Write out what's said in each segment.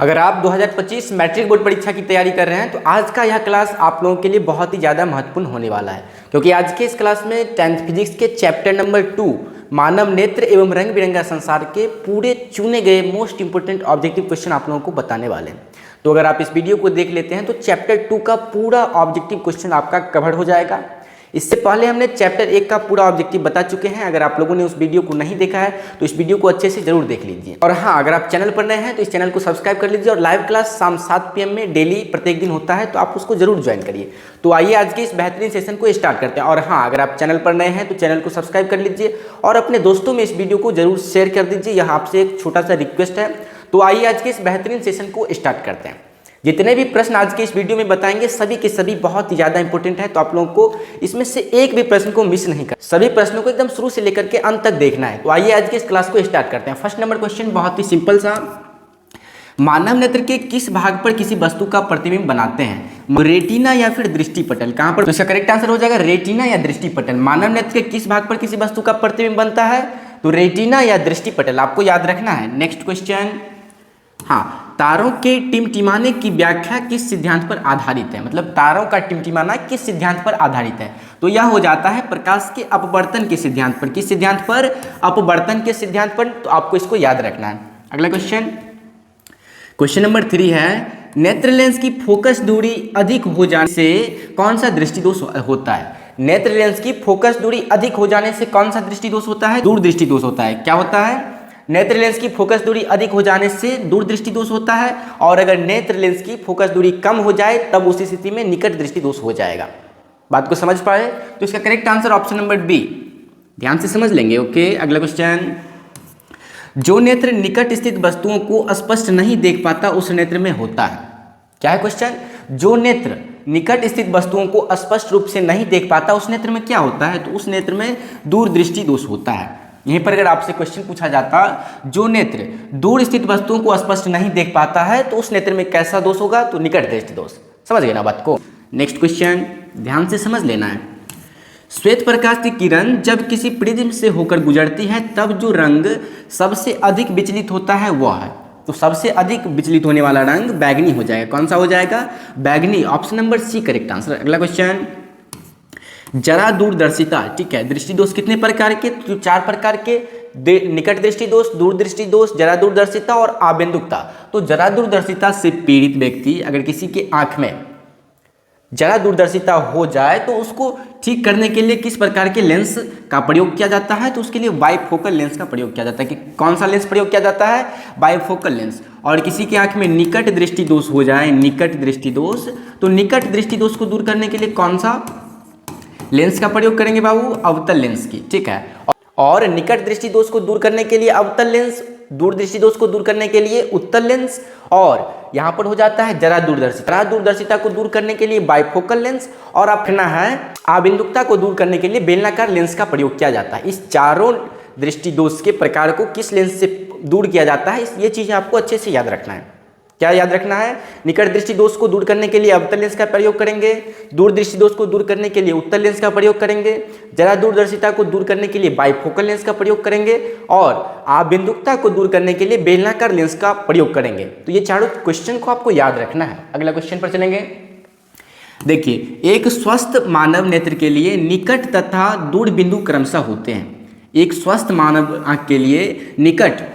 अगर आप 2025 matric board परीक्षा की तैयारी कर रहे हैं तो आज का यह क्लास आप लोगों के लिए बहुत ही ज़्यादा महत्वपूर्ण होने वाला है, क्योंकि आज के इस क्लास में 10th फिजिक्स के चैप्टर नंबर 2 मानव नेत्र एवं रंग बिरंगा संसार के पूरे चुने गए मोस्ट इंपोर्टेंट ऑब्जेक्टिव क्वेश्चन आप लोगों को बताने वाले हैं। तो अगर आप इस वीडियो को देख लेते हैं तो चैप्टर 2 का पूरा ऑब्जेक्टिव क्वेश्चन आपका कवर हो जाएगा। इससे पहले हमने चैप्टर 1 का पूरा ऑब्जेक्टिव बता चुके हैं। अगर आप लोगों ने उस वीडियो को नहीं देखा है तो इस वीडियो को अच्छे से जरूर देख लीजिए। और हाँ, अगर आप चैनल पर नए हैं तो इस चैनल को सब्सक्राइब कर लीजिए और लाइव क्लास शाम 7 PM में डेली प्रत्येक दिन होता है, तो आप उसको जरूर ज्वाइन करिए। तो आइए आज के इस बेहतरीन सेशन को स्टार्ट करते हैं। और हाँ, अगर आप चैनल पर नए हैं तो चैनल को सब्सक्राइब कर लीजिए और अपने दोस्तों में इस वीडियो को जरूर शेयर कर दीजिए। यह आपसे एक छोटा सा रिक्वेस्ट है। तो आइए आज के इस बेहतरीन सेशन को स्टार्ट करते हैं। जितने भी प्रश्न आज के इस वीडियो में बताएंगे सभी के सभी बहुत ही ज़्यादा इंपॉर्टेंट है, तो आप लोगों को इसमें से एक भी प्रश्न को मिस नहीं कर, सभी प्रश्नों को एकदम शुरू से लेकर के अंत तक देखना है। तो आइए आज के इस क्लास को स्टार्ट करते हैं। फर्स्ट नंबर क्वेश्चन बहुत ही सिंपल सा, मानव नेत्र के किस भाग पर किसी वस्तु का प्रतिबिंब बनाते हैं? रेटिना या फिर दृष्टिपटल? कहां पर? तो इसका करेक्ट आंसर हो जाएगा रेटिना या दृष्टिपटल। मानव नेत्र के किस भाग पर किसी वस्तु का प्रतिबिंब बनता है? तो रेटिना या दृष्टिपटल, आपको याद रखना है। नेक्स्ट क्वेश्चन, हाँ, तारों के टिमटिमाने की व्याख्या किस सिद्धांत पर आधारित है? मतलब तारों का टिमटिमाना किस सिद्धांत पर आधारित है? तो यह हो जाता है प्रकाश के अपवर्तन के सिद्धांत पर। किस सिद्धांत पर? अपवर्तन के सिद्धांत पर। तो आपको इसको याद रखना है। अगला क्वेश्चन, क्वेश्चन नंबर 3 है, नेत्र लेंस की फोकस दूरी अधिक हो जाने से कौन सा दृष्टि दोष होता है? नेत्र लेंस की फोकस दूरी अधिक हो जाने से कौन सा दृष्टि दोष होता है? दूरदृष्टि दोष होता है। क्या होता है? नेत्र लेंस की फोकस दूरी अधिक हो जाने से दूरदृष्टि दोष होता है, और अगर नेत्र लेंस की फोकस दूरी कम हो जाए तब उसी स्थिति में निकट दृष्टि दोष हो जाएगा। बात को समझ पाए? तो इसका correct answer option number B, ध्यान से समझ लेंगे। ओके, अगला क्वेश्चन, जो नेत्र निकट स्थित वस्तुओं को स्पष्ट नहीं देख पाता उस नेत्र में होता है। क्या है क्वेश्चन? जो नेत्र निकट स्थित वस्तुओं को स्पष्ट रूप से नहीं देख पाता उस नेत्र में क्या होता है? तो उस नेत्र में दूरदृष्टि दोष होता है। यहीं पर अगर आपसे क्वेश्चन पूछा जाता, जो नेत्र दूर स्थित वस्तुओं को स्पष्ट नहीं देख पाता है तो उस नेत्र में कैसा दोष होगा? तो निकट दृष्टि दोष। समझ गए ना बात को? नेक्स्ट क्वेश्चन ध्यान से समझ लेना है। श्वेत प्रकाश की किरण जब किसी प्रिज्म से होकर गुजरती है तब जो रंग सबसे अधिक विचलित होता है वह है। तो सबसे अधिक विचलित होने वाला रंग बैगनी हो जाएगा। कौन सा हो जाएगा? बैगनी। Option number C correct answer. अगला क्वेश्चन, जरा दूरदर्शिता, ठीक है, दृष्टि दोष कितने प्रकार के? तो 4 प्रकार के, निकट दृष्टि दोष, दूरदृष्टि दोष, जरा दूरदर्शिता और आबेंदुकता। तो जरा दूरदर्शिता से पीड़ित व्यक्ति अगर किसी के आंख में जरा दूरदर्शिता हो जाए तो उसको ठीक करने के लिए किस प्रकार के लेंस का प्रयोग किया जाता है? तो उसके लिए बाइफोकल लेंस का प्रयोग किया जाता है। कि कौन सा लेंस प्रयोग किया जाता है? Bifocal lens. और किसी की आंख में निकट दृष्टि दोष हो जाए, निकट दृष्टि दोष, तो निकट दृष्टि दोष को दूर करने के लिए कौन सा लेंस का प्रयोग करेंगे बाबू? अवतल लेंस की, ठीक है। और निकट दृष्टि दोष को दूर करने के लिए अवतल लेंस, दूर दृष्टि दोष को दूर करने के लिए उत्तल लेंस, और यहाँ पर हो जाता है जरा दूरदर्शिता। जरा दूरदर्शिता को दूर करने के लिए बाइफोकल लेंस, और अपना है आबिंदुकता को दूर करने के लिए बेलनाकार लेंस का प्रयोग किया जाता है। इस चारों दृष्टि दोष के प्रकार को किस लेंस से दूर किया जाता है, ये चीज़ें आपको अच्छे से याद रखना है। क्या याद रखना है? निकट दृष्टि दोष को दूर करने के लिए अवतल लेंस का प्रयोग करेंगे, दूर दृष्टि दोष को दूर करने के लिए उत्तल लेंस का प्रयोग करेंगे, जरा दूरदर्शिता को दूर करने के लिए बाइफोकल लेंस का प्रयोग करेंगे, और आबिंदुकता को दूर करने के लिए बेलनाकार लेंस का प्रयोग करेंगे। तो ये चारों क्वेश्चन को आपको याद रखना है। अगला क्वेश्चन पर चलेंगे। देखिए, एक स्वस्थ मानव नेत्र के लिए निकट तथा दूर बिंदु क्रमशः होते हैं। एक स्वस्थ मानव आंख के लिए निकट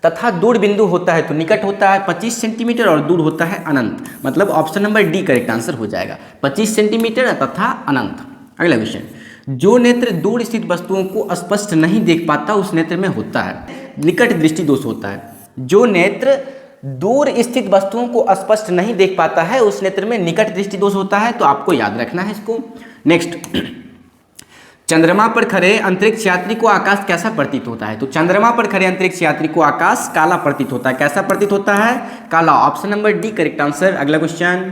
तथा दूर बिंदु होता है। तो निकट होता है 25 सेंटीमीटर और दूर होता है अनंत। मतलब option number D correct answer हो जाएगा, 25 सेंटीमीटर तथा अनंत। अगला क्वेश्चन, जो नेत्र दूर स्थित वस्तुओं को स्पष्ट नहीं देख पाता उस नेत्र में होता है निकट दृष्टि दोष होता है। जो नेत्र दूर स्थित वस्तुओं को स्पष्ट नहीं देख पाता है उस नेत्र में निकट दृष्टि दोष होता है। तो आपको याद रखना है इसको। नेक्स्ट, चंद्रमा पर खड़े अंतरिक्ष यात्री को आकाश कैसा प्रतीत होता है? तो चंद्रमा पर खड़े अंतरिक्ष यात्री को आकाश काला प्रतीत होता है। कैसा प्रतीत होता है? काला। Option number D correct answer. अगला क्वेश्चन,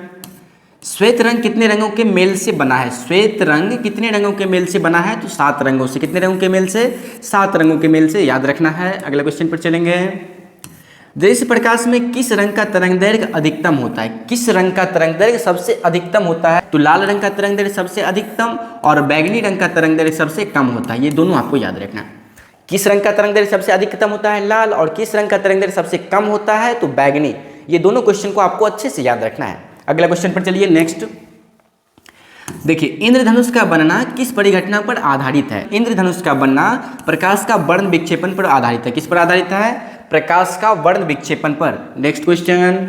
श्वेत रंग कितने रंगों के मेल से बना है? श्वेत रंग कितने रंगों के मेल से बना है? तो 7 रंगों से। कितने रंगों के मेल से? 7 रंगों के मेल से, याद रखना है। अगला क्वेश्चन पर चलेंगे। दृश्य प्रकाश में किस रंग का तरंग दैर्घ्य अधिकतम होता है? किस रंग का तरंग दैर्घ्य सबसे अधिकतम होता है? तो लाल रंग का तरंग दैर्घ्य सबसे अधिकतम और बैगनी रंग का तरंग दैर्घ्य सबसे कम होता है। ये दोनों आपको याद रखना है। किस रंग का तरंग दैर्घ्य सबसे अधिकतम होता है? लाल। और किस रंग का तरंग दैर्घ्य सबसे कम होता है? तो बैगनी। ये दोनों क्वेश्चन को आपको अच्छे से याद रखना है। अगला क्वेश्चन पर चलिए, नेक्स्ट देखिए, इंद्रधनुष का बनना किस परिघटना पर आधारित है? इंद्रधनुष का बनना प्रकाश का वर्ण विक्षेपण पर आधारित है। किस पर आधारित है? प्रकाश का वर्ण विक्षेपण पर। नेक्स्ट क्वेश्चन,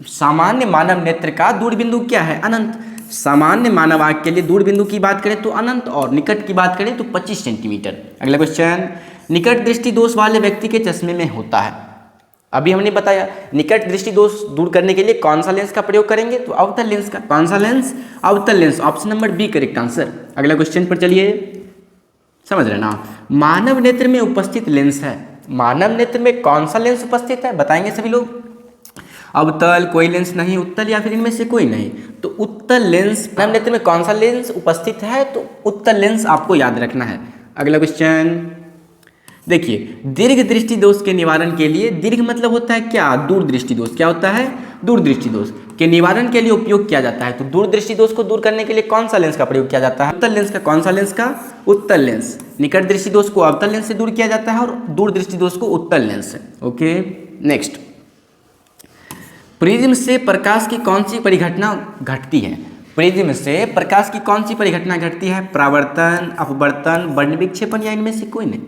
सामान्य मानव नेत्र का दूरबिंदु क्या है? अनंत। सामान्य मानव आंख के लिए दूरबिंदु की बात करें तो अनंत, और निकट की बात करें तो 25 सेंटीमीटर। अगला क्वेश्चन, निकट दृष्टि दोष वाले व्यक्ति के चश्मे में होता है। अभी हमने बताया निकट दृष्टि दोष दूर करने के लिए कौन सा लेंस का प्रयोग करेंगे? तो अवतल लेंस का। कौन सा लेंस? अवतल lens. Option number B correct answer. अगला क्वेश्चन पर चलिए, समझ रहे ना, मानव नेत्र में उपस्थित लेंस है। मानव नेत्र में कौन सा लेंस उपस्थित है? बताएंगे सभी लोग। अवतल, कोई लेंस नहीं, उत्तल या फिर इनमें से कोई नहीं। तो उत्तल लेंस, मानव नेत्र में कौन सा लेंस उपस्थित है? तो उत्तल लेंस आपको याद रखना है। अगला क्वेश्चन देखिए, दीर्घ दृष्टि दोष के निवारण के लिए, दीर्घ मतलब होता है क्या? दूर दृष्टि दोष। क्या होता है? दूर दृष्टि दोष के निवारण के लिए उपयोग किया जाता है। तो दूर दृष्टि दोष को दूर करने के लिए कौन सा लेंस का प्रयोग किया जाता है? उत्तल लेंस का। कौन सा लेंस का? उत्तल लेंस। निकट दृष्टि दोष को अवतल लेंस से दूर किया जाता है और दूर दृष्टि दोष को उत्तल लेंस से। ओके, नेक्स्ट, प्रिज्म से प्रकाश की कौन सी परिघटना घटती है? प्रिज्म से प्रकाश की कौन सी परिघटना घटती है? परावर्तन, अपवर्तन, वर्ण विक्षेपण या इनमें से कोई नहीं।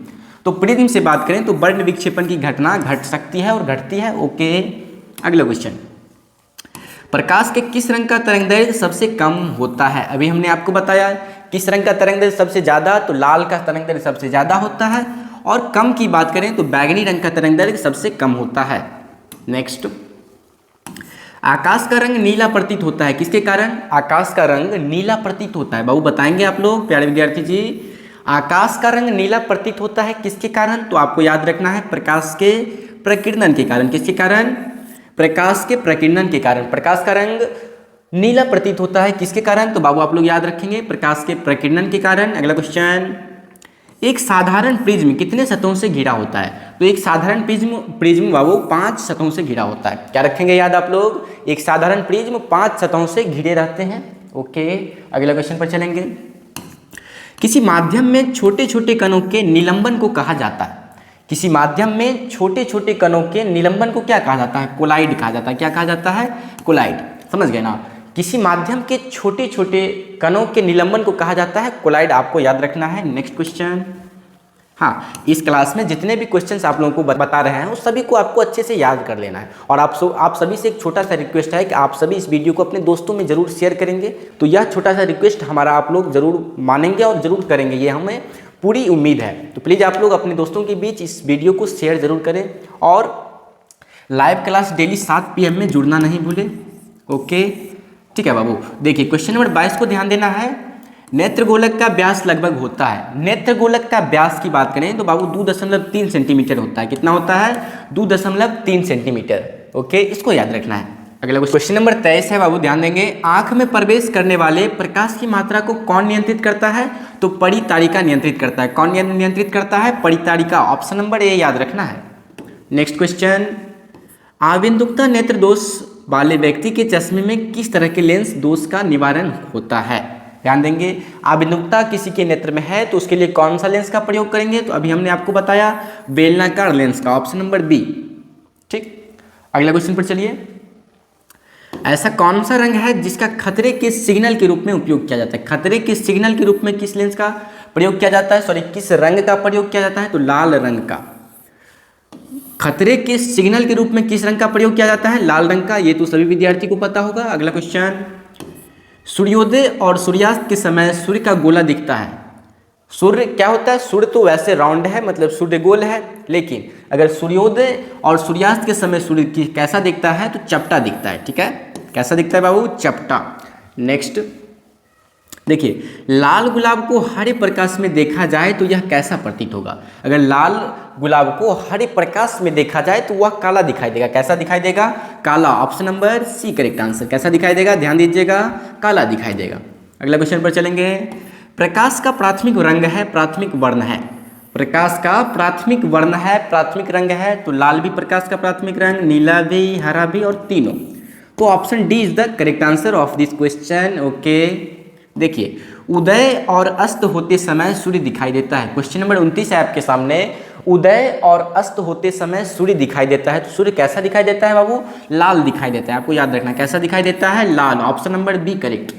तो प्रिज्म से बात करें तो वर्ण विक्षेपण की घटना घट सकती है और घटती है। ओके, अगला क्वेश्चन, प्रकाश के किस रंग का तरंगदैर्घ्य सबसे कम होता है? अभी हमने आपको बताया किस रंग का तरंगदैर्घ्य सबसे ज्यादा, तो लाल का तरंगदैर्घ्य सबसे ज्यादा होता है, और कम की बात करें तो बैगनी रंग का तरंगदैर्घ्य सबसे कम होता है। नेक्स्ट, आकाश का रंग नीला प्रतीत होता है किसके कारण? आकाश का रंग नीला प्रतीत होता है। बाबू बताएंगे आप लोग, प्यारे विद्यार्थी जी, आकाश का रंग नीला प्रतीत होता है किसके कारण? तो आपको याद रखना है प्रकाश के प्रकीर्णन के कारण। किसके कारण? प्रकाश के प्रकीर्णन के कारण प्रकाश का रंग नीला प्रतीत होता है। किसके कारण? तो बाबू आप लोग याद रखेंगे प्रकाश के प्रकीर्णन के कारण। अगला क्वेश्चन, एक साधारण प्रिज्म कितने सतहों से घिरा होता है? तो एक साधारण प्रिज्म बाबू 5 सतहों से घिरा होता है। क्या रखेंगे याद आप लोग? एक साधारण प्रिज्म 5 सतहों से घिरे रहते हैं। ओके, अगला क्वेश्चन पर चलेंगे, किसी माध्यम में छोटे छोटे कणों के निलंबन को कहा जाता है। किसी माध्यम में छोटे छोटे कणों के निलंबन को क्या कहा जाता है? कोलाइड कहा जाता है। क्या कहा जाता है? कोलाइड। समझ गए ना, किसी माध्यम के छोटे छोटे कणों के निलंबन को कहा जाता है कोलाइड। आपको याद रखना है। नेक्स्ट क्वेश्चन, हाँ, इस क्लास में जितने भी क्वेश्चंस आप लोगों को बता रहे हैं उस सभी को आपको अच्छे से याद कर लेना है। और आप सभी से एक छोटा सा रिक्वेस्ट है कि आप सभी इस वीडियो को अपने दोस्तों में जरूर शेयर करेंगे। तो यह छोटा सा रिक्वेस्ट हमारा आप लोग जरूर मानेंगे और जरूर करेंगे, ये हमें पूरी उम्मीद है। तो प्लीज़ आप लोग अपने दोस्तों के बीच इस वीडियो को शेयर जरूर करें, और लाइव क्लास डेली 7 PM में जुड़ना नहीं भूलें। ओके, ठीक है बाबू। देखिए क्वेश्चन नंबर 22 को ध्यान देना है। नेत्रगोलक का व्यास लगभग होता है। नेत्रगोलक का व्यास की बात करें तो बाबू 2.3 सेंटीमीटर होता है। कितना होता है? 2.3 सेंटीमीटर। ओके, इसको याद रखना है। अगला क्वेश्चन नंबर 23 है बाबू, ध्यान देंगे। आंख में प्रवेश करने वाले प्रकाश की मात्रा को कौन नियंत्रित करता है? तो परितारिका नियंत्रित करता है। कौन नियंत्रित करता है? परितारिका। ऑप्शन नंबर ए याद रखना है। नेक्स्ट क्वेश्चन, आबिंदुकता नेत्र दोष वाले व्यक्ति के चश्मे में किस तरह के लेंस दोष का निवारण होता है? ध्यान देंगे, आबिंदुकता किसी के नेत्र में है तो उसके लिए कौन सा लेंस का प्रयोग करेंगे? तो अभी हमने आपको बताया बेलनाकार लेंस का। Option number B. ठीक, अगला क्वेश्चन पर चलिए। ऐसा कौन सा रंग है जिसका खतरे के सिग्नल के रूप में उपयोग किया जाता है? खतरे के सिग्नल के रूप में किस लेंस का प्रयोग किया जाता है? सॉरी, किस रंग का प्रयोग किया जाता है? तो लाल रंग का। खतरे के सिग्नल के रूप में किस रंग का प्रयोग किया जाता है? लाल रंग का। ये तो सभी विद्यार्थी को पता होगा। अगला क्वेश्चन, सूर्योदय और सूर्यास्त के समय सूर्य का गोला दिखता है। सूर्य क्या होता है? सूर्य तो वैसे राउंड है, मतलब सूर्य गोल है, लेकिन अगर सूर्योदय और सूर्यास्त के समय सूर्य कैसा दिखता है? तो चपटा दिखता है। ठीक है, कैसा दिखता है बाबू? चपटा। नेक्स्ट देखिए, लाल गुलाब को हरे प्रकाश में देखा जाए तो यह कैसा प्रतीत होगा? अगर लाल गुलाब को हरे प्रकाश में देखा जाए तो वह काला दिखाई देगा। कैसा दिखाई देगा? काला। Option number C correct answer. कैसा दिखाई देगा? ध्यान दीजिएगा, काला दिखाई देगा। अगला क्वेश्चन पर चलेंगे। प्रकाश का प्राथमिक रंग है, प्राथमिक वर्ण है। प्रकाश का प्राथमिक वर्ण है, प्राथमिक रंग है, तो लाल भी प्रकाश का प्राथमिक रंग, नीला भी, हरा भी, और तीनों। तो option D is the correct answer of this question. Okay, देखिए, उदय और अस्त होते समय सूर्य दिखाई देता है। क्वेश्चन नंबर 29 है आपके सामने। उदय और अस्त होते समय सूर्य दिखाई देता है, तो सूर्य कैसा दिखाई देता है बाबू? लाल दिखाई देता है। आपको याद रखना कैसा दिखाई देता है? लाल। Option number B correct.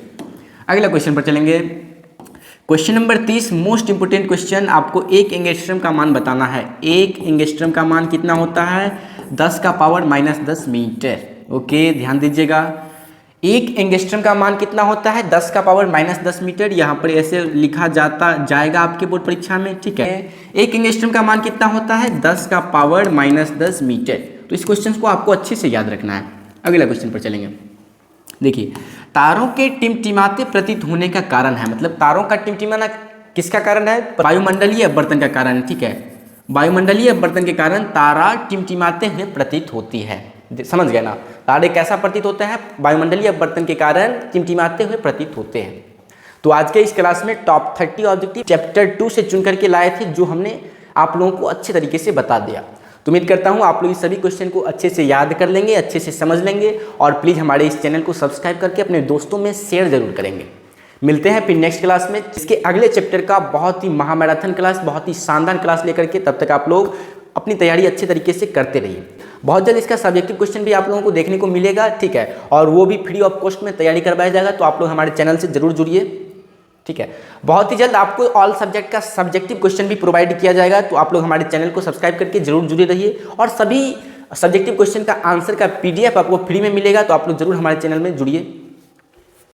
अगला क्वेश्चन पर चलेंगे। Question number 30 most important question. आपको एक एंगस्ट्रम का मान बताना है। एक एंगस्ट्रम का मान कितना होता है? 10 का पावर -10 मीटर। ओके, ध्यान दीजिएगा। एक एंगस्ट्रम का मान कितना होता है? 10 का पावर -10 मीटर। यहाँ पर ऐसे लिखा जाएगा आपके बोर्ड परीक्षा में, ठीक है। एक एंगस्ट्रम का मान कितना होता है? 10 का पावर -10 मीटर। तो इस क्वेश्चन को आपको अच्छे से याद रखना है। अगला क्वेश्चन पर चलेंगे। देखिए, तारों के टिमटिमाते प्रतीत होने का कारण है, मतलब तारों का टिमटिमाना किसका कारण है? वायुमंडलीय अपवर्तन का कारण है, ठीक है। वायुमंडलीय अपवर्तन के कारण तारा टिमटिमाते हुए प्रतीत होती है। समझ गए ना? तारे कैसा प्रतीत होते हैं? वायुमंडलीय अपवर्तन के कारण टिमटिमाते हुए प्रतीत होते हैं। तो आज के इस क्लास में टॉप 30 ऑब्जेक्टिव चैप्टर 2 से चुन करके लाए थे, जो हमने आप लोगों को अच्छे तरीके से बता दिया। तो उम्मीद करता हूँ आप लोग इस सभी क्वेश्चन को अच्छे से याद कर लेंगे, अच्छे से समझ लेंगे, और प्लीज़ हमारे इस चैनल को सब्सक्राइब करके अपने दोस्तों में शेयर जरूर करेंगे। मिलते हैं फिर नेक्स्ट क्लास में इसके अगले चैप्टर का बहुत ही महामैराथन क्लास, बहुत ही शानदार क्लास लेकर के। तब तक आप लोग अपनी तैयारी अच्छे तरीके से करते रहिए। बहुत जल्द इसका सब्जेक्टिव क्वेश्चन भी आप लोगों को देखने को मिलेगा, ठीक है, और वो भी फ्री ऑफ कॉस्ट में तैयारी करवाया जाएगा। तो आप लोग हमारे चैनल से जरूर जुड़िए, ठीक है। बहुत ही जल्द आपको ऑल सब्जेक्ट का सब्जेक्टिव क्वेश्चन भी प्रोवाइड किया जाएगा। तो आप लोग हमारे चैनल को सब्सक्राइब करके जरूर जुड़े रहिए, और सभी सब्जेक्टिव क्वेश्चन का आंसर का PDF आपको फ्री में मिलेगा। तो आप लोग जरूर हमारे चैनल में जुड़िए।